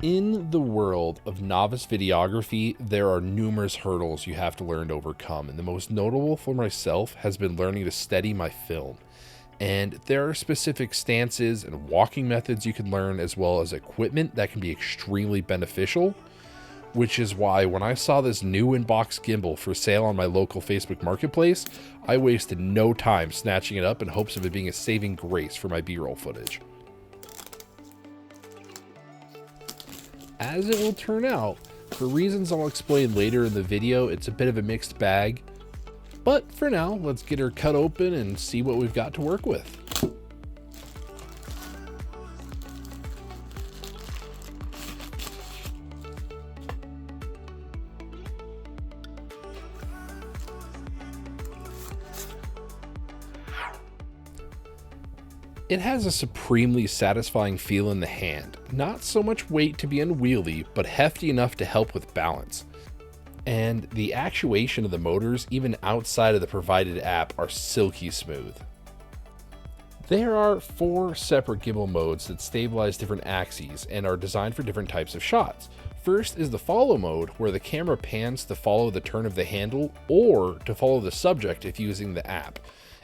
In the world of novice videography, there are numerous hurdles you have to learn to overcome, and the most notable for myself has been learning to steady my film. And there are specific stances and walking methods you can learn, as well as equipment that can be extremely beneficial, which is why when I saw this new in-box gimbal for sale on my local Facebook Marketplace, I wasted no time snatching it up in hopes of it being a saving grace for my B-roll footage. As it will turn out, for reasons I'll explain later in the video, it's a bit of a mixed bag. But for now, let's get her cut open and see what we've got to work with. It has a supremely satisfying feel in the hand. Not so much weight to be unwieldy, but hefty enough to help with balance. And the actuation of the motors, even outside of the provided app, are silky smooth. There are 4 separate gimbal modes that stabilize different axes and are designed for different types of shots. First is the follow mode, where the camera pans to follow the turn of the handle or to follow the subject if using the app.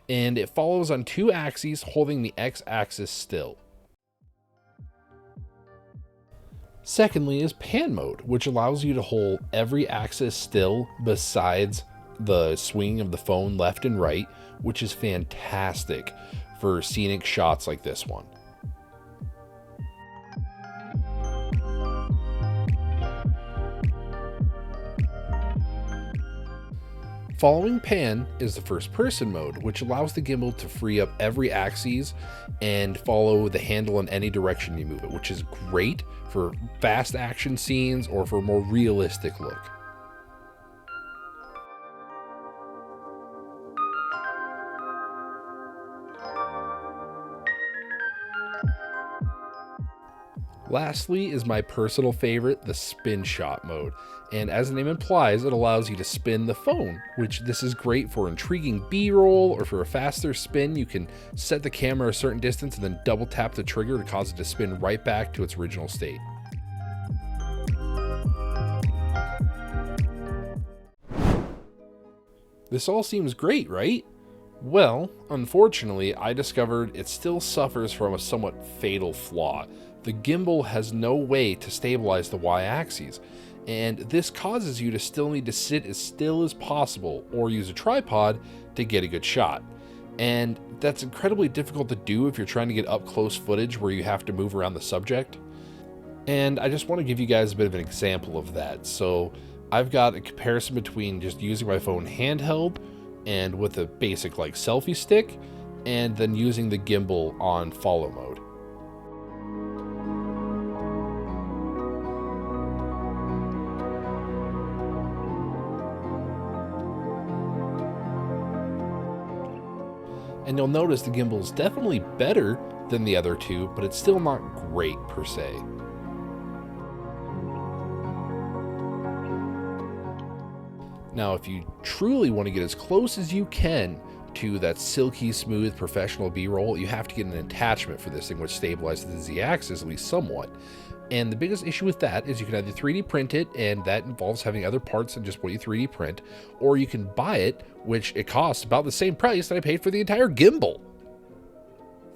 And it follows on 2 axes, holding the X-axis still. Secondly is pan mode, which allows you to hold every axis still besides the swinging of the phone left and right, which is fantastic for scenic shots like this one. Following pan is the first person mode, which allows the gimbal to free up every axis and follow the handle in any direction you move it, which is great for fast action scenes or for a more realistic look. Lastly is my personal favorite, the spin shot mode, and as the name implies, it allows you to spin the phone, which this is great for intriguing B-roll, or for a faster spin you can set the camera a certain distance and then double tap the trigger to cause it to spin right back to its original state. This all seems great, right? Well, unfortunately, I discovered it still suffers from a somewhat fatal flaw. The gimbal has no way to stabilize the Y-axis, and this causes you to still need to sit as still as possible or use a tripod to get a good shot. And that's incredibly difficult to do if you're trying to get up close footage where you have to move around the subject. And I just want to give you guys a bit of an example of that. So I've got a comparison between just using my phone handheld and with a basic like selfie stick, and then using the gimbal on follow mode. And you'll notice the gimbal is definitely better than the other two, but it's still not great per se. Now, if you truly want to get as close as you can to that silky smooth professional B-roll, you have to get an attachment for this thing which stabilizes the Z-axis at least somewhat. And the biggest issue with that is you can either 3D print it, and that involves having other parts than just what you 3D print, or you can buy it, which it costs about the same price that I paid for the entire gimbal.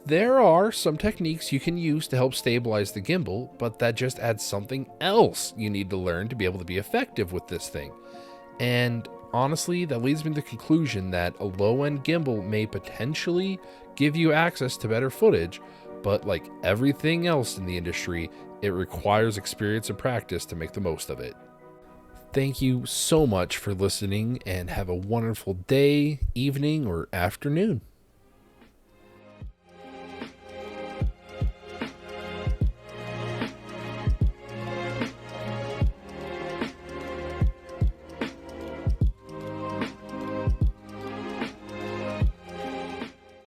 There are some techniques you can use to help stabilize the gimbal, but that just adds something else you need to learn to be able to be effective with this thing. And honestly, that leads me to the conclusion that a low-end gimbal may potentially give you access to better footage, but like everything else in the industry, it requires experience and practice to make the most of it. Thank you so much for listening, and have a wonderful day, evening, or afternoon.